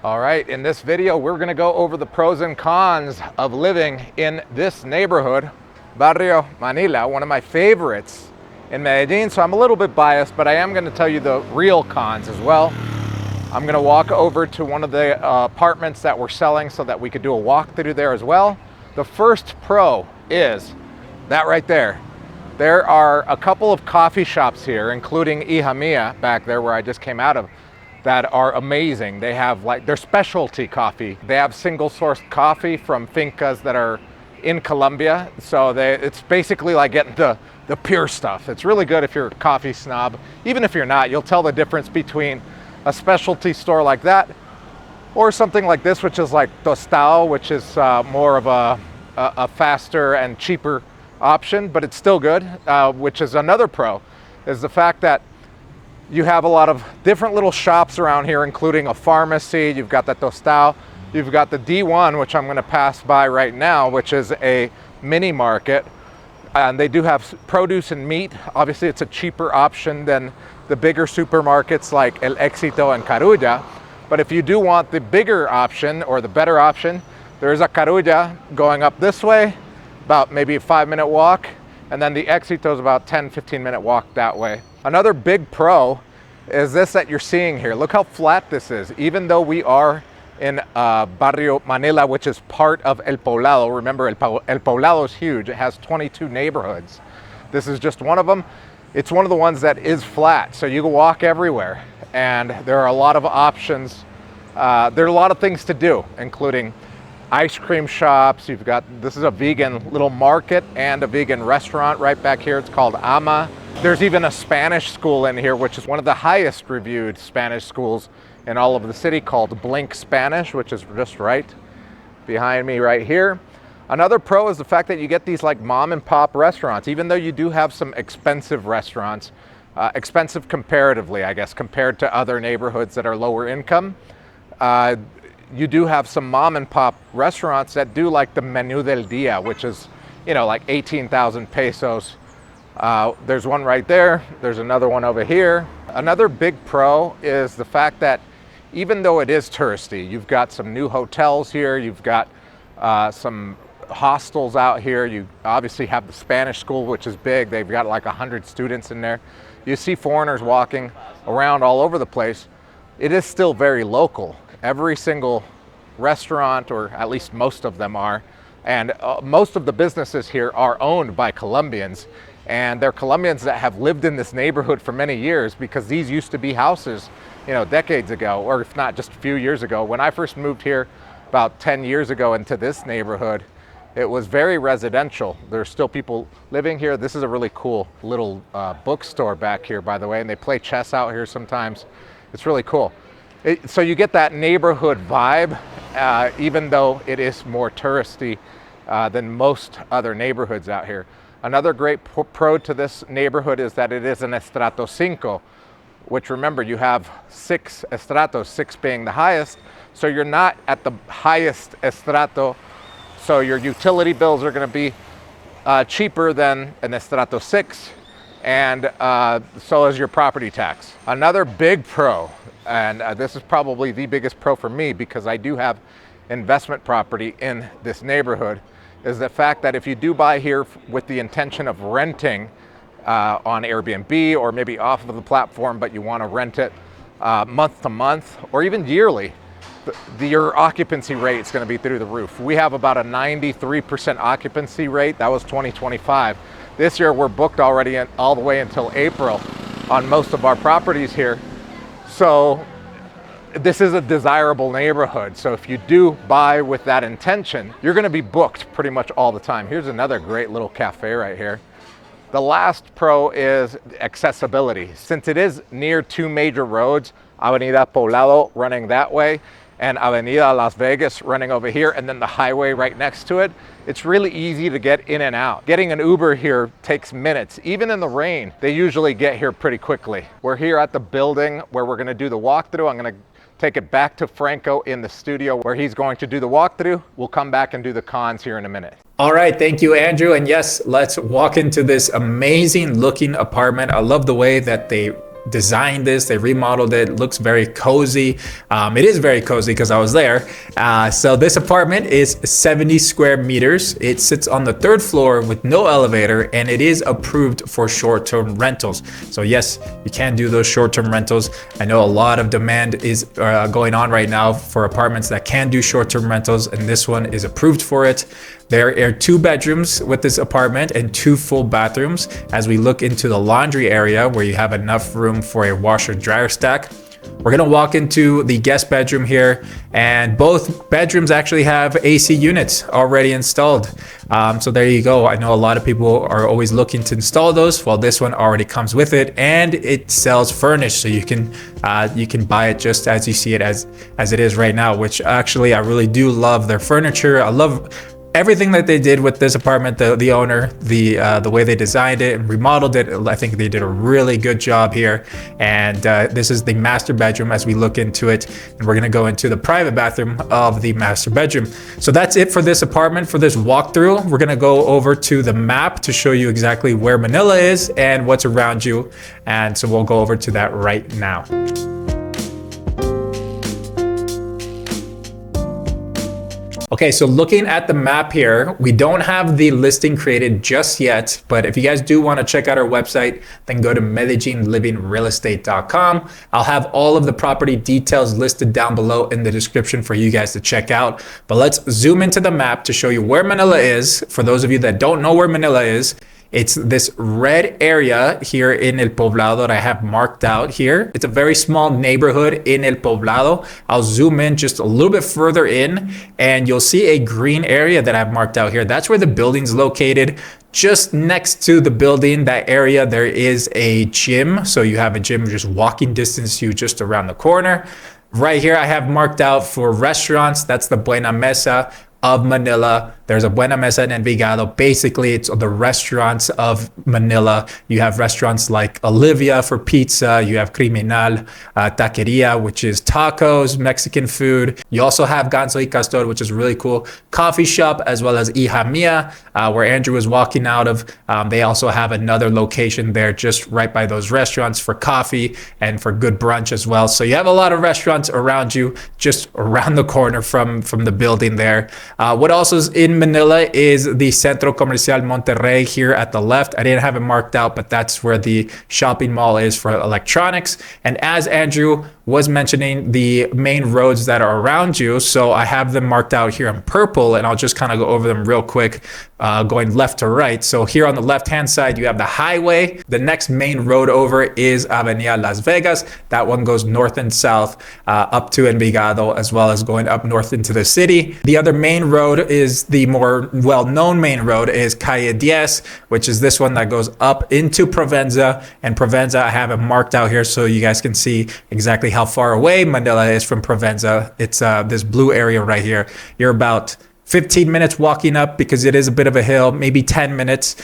All right, in this video, we're gonna go over the pros and cons of living in this neighborhood, Barrio, Manila, one of my favorites in Medellin. So I'm a little bit biased, but I am gonna tell you the real cons as well. I'm gonna walk over to one of the apartments that we're selling so that we could do a walkthrough there as well. The first pro is that right there. There are a couple of coffee shops here, including Hija Mia back there where I just came out of, that are amazing. They have like their specialty coffee. They have single sourced coffee from fincas that are in Colombia. So it's basically like getting the pure stuff. It's really good if you're a coffee snob. Even if you're not, you'll tell the difference between a specialty store like that or something like this, which is like tostado, which is more of a faster and cheaper option, but it's still good, which is another pro, is the fact that you have a lot of different little shops around here, including a pharmacy. You've got the tostado. You've got the D1, which I'm going to pass by right now, which is a mini market. And they do have produce and meat. Obviously, it's a cheaper option than the bigger supermarkets like El Éxito and Carulla. But if you do want the bigger option or the better option, there's a Carulla going up this way, about maybe a 5-minute walk. And then the Éxito is about 10-15-minute walk that way. Another big pro is this that you're seeing here. Look how flat this is. Even though we are in Barrio Manila, which is part of El Poblado. Remember, El Poblado is huge. It has 22 neighborhoods. This is just one of them. It's one of the ones that is flat, so you can walk everywhere. And there are a lot of options. There are a lot of things to do, including ice cream shops. You've got, this is a vegan little market and a vegan restaurant right back here. It's called Ama. There's even a Spanish school in here, which is one of the highest reviewed Spanish schools in all of the city, called Blink Spanish, which is just right behind me right here. Another pro is the fact that you get these like mom and pop restaurants, even though you do have some expensive restaurants, expensive comparatively, I guess, compared to other neighborhoods that are lower income. You do have some mom and pop restaurants that do like the Menú del Día, which is, you know, like 18,000 pesos. There's one right there. There's another one over here. Another big pro is the fact that even though it is touristy, you've got some new hotels here. You've got some hostels out here. You obviously have the Spanish school, which is big. They've got like 100 students in there. You see foreigners walking around all over the place. It is still very local. Every single restaurant, or at least most of them are, and most of the businesses here are owned by Colombians. And they're Colombians that have lived in this neighborhood for many years, because these used to be houses, you know, decades ago, or if not just a few years ago. When I first moved here about 10 years ago into this neighborhood, it was very residential. There's still people living here. This is a really cool little bookstore back here, by the way, and they play chess out here sometimes. It's really cool. So you get that neighborhood vibe, even though it is more touristy than most other neighborhoods out here. Another great pro to this neighborhood is that it is an estrato 5, which, remember, you have 6 estratos, 6 being the highest. So you're not at the highest estrato. So your utility bills are going to be cheaper than an estrato 6. And so is your property tax. Another big pro, and this is probably the biggest pro for me because I do have investment property in this neighborhood, is the fact that if you do buy here with the intention of renting on Airbnb or maybe off of the platform, but you want to rent it month to month or even yearly, your occupancy rate is going to be through the roof. We have about a 93% occupancy rate. That was 2025. This year we're booked already all the way until April on most of our properties here. So this is a desirable neighborhood. So if you do buy with that intention, you're going to be booked pretty much all the time. Here's another great little cafe right here. The last pro is accessibility. Since it is near 2 major roads, Avenida Poblado running that way and Avenida Las Vegas running over here, and then the highway right next to it, it's really easy to get in and out. Getting an Uber here takes minutes. Even in the rain, they usually get here pretty quickly. We're here at the building where we're going to do the walkthrough. I'm going to take it back to Franco in the studio where he's going to do the walkthrough. We'll come back and do the cons here in a minute. All right, thank you, Andrew. And yes, let's walk into this amazing looking apartment. I love the way that they designed this, they remodeled it. It looks very cozy. It is very cozy because I was there. So this apartment is 70 square meters. It sits on the 3rd floor with no elevator, and it is approved for short-term rentals. So yes, you can do those short-term rentals. I know a lot of demand is going on right now for apartments that can do short-term rentals, and this one is approved for it. There are 2 bedrooms with this apartment and 2 full bathrooms. As we look into the laundry area where you have enough room for a washer dryer stack, we're gonna walk into the guest bedroom here, and both bedrooms actually have AC units already installed. So there you go. I know a lot of people are always looking to install those. Well, this one already comes with it, and it sells furnished, so you can buy it just as you see it as it is right now. Which actually I really do love their furniture. I love everything that they did with this apartment. The owner, the way they designed it and remodeled it, I think they did a really good job here. And this is the master bedroom as we look into it, and we're gonna go into the private bathroom of the master bedroom. So that's it for this apartment, for this walkthrough. We're gonna go over to the map to show you exactly where Manila is and what's around you. And so we'll go over to that right now. Okay, so looking at the map here, we don't have the listing created just yet, but if you guys do want to check out our website, then go to medellinlivingrealestate.com. I'll have all of the property details listed down below in the description for you guys to check out. But let's zoom into the map to show you where Manila is. For those of you that don't know where Manila is, it's this red area here in El Poblado that I have marked out here. It's a very small neighborhood in El Poblado. I'll zoom in just a little bit further in, and you'll see a green area that I've marked out here. That's where the building's located. Just next to the building, that area, there is a gym. So you have a gym just walking distance to you just around the corner. Right here, I have marked out for restaurants. That's the Buena Mesa of Manila. There's a Buena Mesa in Envigado. Basically, it's the restaurants of Manila. You have restaurants like Olivia for pizza. You have Criminal, Taqueria, which is tacos, Mexican food. You also have Ganso y Castor, which is really cool. Coffee shop, as well as Hija Mia, where Andrew was walking out of. They also have another location there just right by those restaurants for coffee and for good brunch as well. So you have a lot of restaurants around you, just around the corner from the building there. What also is in Manila is the Centro Comercial Monterrey here at the left. I didn't have it marked out, but that's where the shopping mall is for electronics. And as Andrew was mentioning, the main roads that are around you, so I have them marked out here in purple, and I'll just kind of go over them real quick, going left to right. So here on the left hand side, you have the highway. The next main road over is Avenida Las Vegas. That one goes north and south up to Envigado, as well as going up north into the city. The other main road is the more well-known main road is Calle 10, which is this one that goes up into Provenza. And Provenza, I have it marked out here so you guys can see exactly how far away Manila is from Provenza. It's this blue area right here. You're about 15 minutes walking up because it is a bit of a hill, maybe 10 minutes,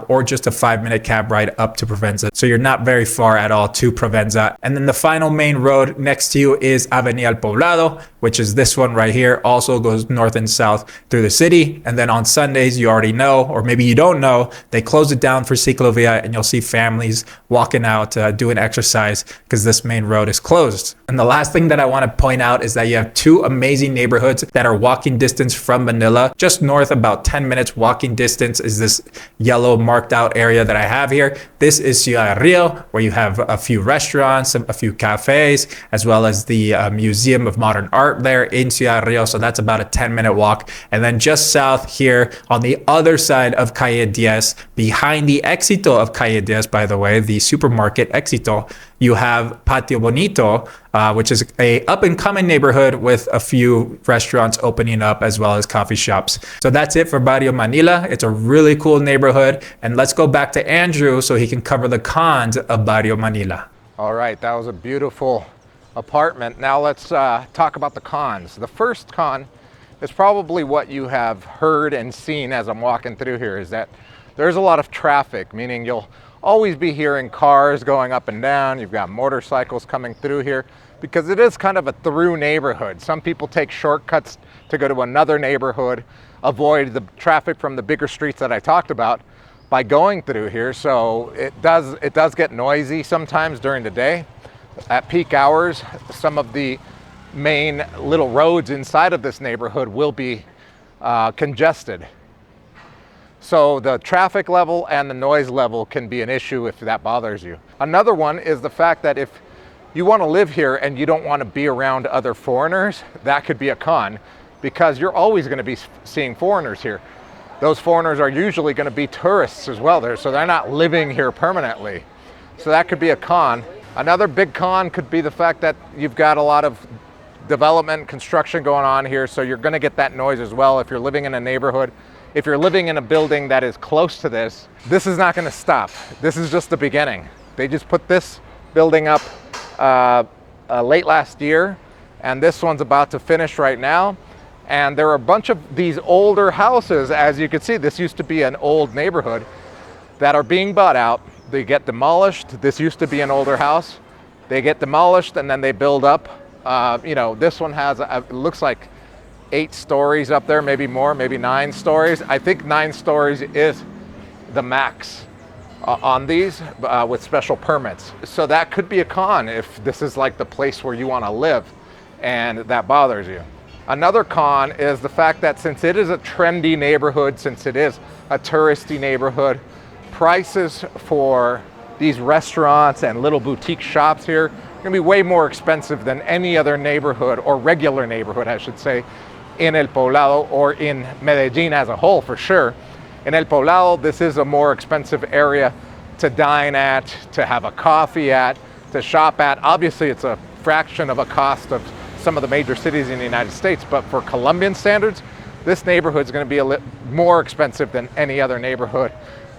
or just a 5-minute cab ride up to Provenza. So you're not very far at all to Provenza. And then the final main road next to you is Avenida El Poblado, which is this one right here. Also goes north and south through the city. And then on Sundays, you already know, or maybe you don't know, they close it down for ciclovia, and you'll see families walking out, doing exercise because this main road is closed. And the last thing that I want to point out is that you have 2 amazing neighborhoods that are walking distance from Manila. Just north, about 10 minutes walking distance, is this yellow marked out area that I have here. This is Ciudad Rio, where you have a few restaurants, a few cafes, as well as the Museum of Modern Art there in Ciudad Rio. So that's about a 10-minute walk. And then just south here on the other side of Calle 10, behind the Éxito of Calle 10, by the way, the supermarket Éxito, you have Patio Bonito, which is a up-and-coming neighborhood with a few restaurants opening up as well as coffee shops. So that's it for Barrio Manila. It's a really cool neighborhood. And let's go back to Andrew so he can cover the cons of Barrio Manila. All right, that was a beautiful apartment. Now let's talk about the cons. The first con is probably what you have heard and seen as I'm walking through here, is that there's a lot of traffic, meaning you'll always be hearing cars going up and down. You've got motorcycles coming through here because it is kind of a through neighborhood. Some people take shortcuts to go to another neighborhood, avoid the traffic from the bigger streets that I talked about. by going through here. So it does get noisy sometimes during the day. At peak hours, some of the main little roads inside of this neighborhood will be congested. So the traffic level and the noise level can be an issue if that bothers you. Another one is the fact that if you want to live here and you don't want to be around other foreigners, that could be a con, because you're always going to be seeing foreigners here. Those foreigners are usually going to be tourists as well there, so they're not living here permanently. So that could be a con. Another big con could be the fact that you've got a lot of development, construction going on here, so you're going to get that noise as well if you're living in a neighborhood. If you're living in a building that is close to this is not going to stop. This is just the beginning. They just put this building up late last year, and this one's about to finish right now. And there are a bunch of these older houses, as you can see. This used to be an old neighborhood, that are being bought out. They get demolished. This used to be an older house. They get demolished and then they build up. This one has, it looks like 8 stories up there, maybe more, maybe 9 stories. I think 9 stories is the max on these with special permits. So that could be a con if this is like the place where you want to live and that bothers you. Another con is the fact that since it is a trendy neighborhood, since it is a touristy neighborhood, prices for these restaurants and little boutique shops here are going to be way more expensive than any other neighborhood, or regular neighborhood, I should say, in El Poblado or in Medellin as a whole, for sure. In El Poblado, this is a more expensive area to dine at, to have a coffee at, to shop at. Obviously, it's a fraction of a cost of some of the major cities in the United States, but for Colombian standards, this neighborhood is going to be a little more expensive than any other neighborhood,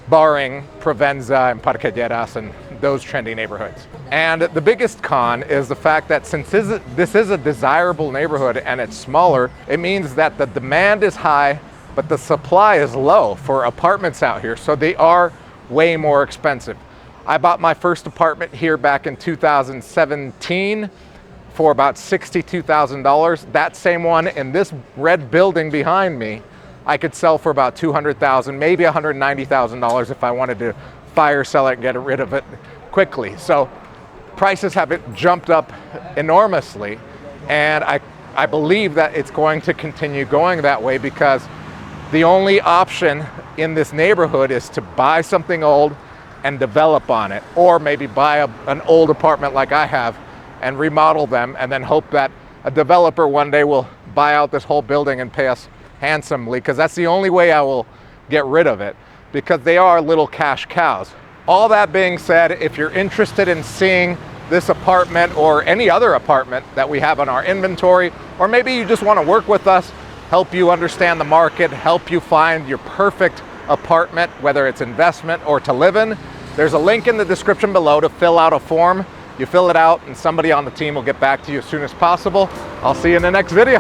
barring Provenza and Parquelleras and those trendy neighborhoods. And the biggest con is the fact that since this is a desirable neighborhood and it's smaller, it means that the demand is high, but the supply is low for apartments out here, so they are way more expensive. I bought my first apartment here back in 2017 for about $62,000. That same one in this red building behind me, I could sell for about $200,000, maybe $190,000 if I wanted to fire sell it and get rid of it quickly. So prices have jumped up enormously, and I believe that it's going to continue going that way, because the only option in this neighborhood is to buy something old and develop on it, or maybe buy an old apartment like I have and remodel them, and then hope that a developer one day will buy out this whole building and pay us handsomely, because that's the only way I will get rid of it, because they are little cash cows. All that being said, if you're interested in seeing this apartment or any other apartment that we have on our inventory, or maybe you just want to work with us, help you understand the market, help you find your perfect apartment, whether it's investment or to live in, there's a link in the description below to fill out a form. You fill it out and somebody on the team will get back to you as soon as possible. I'll see you in the next video.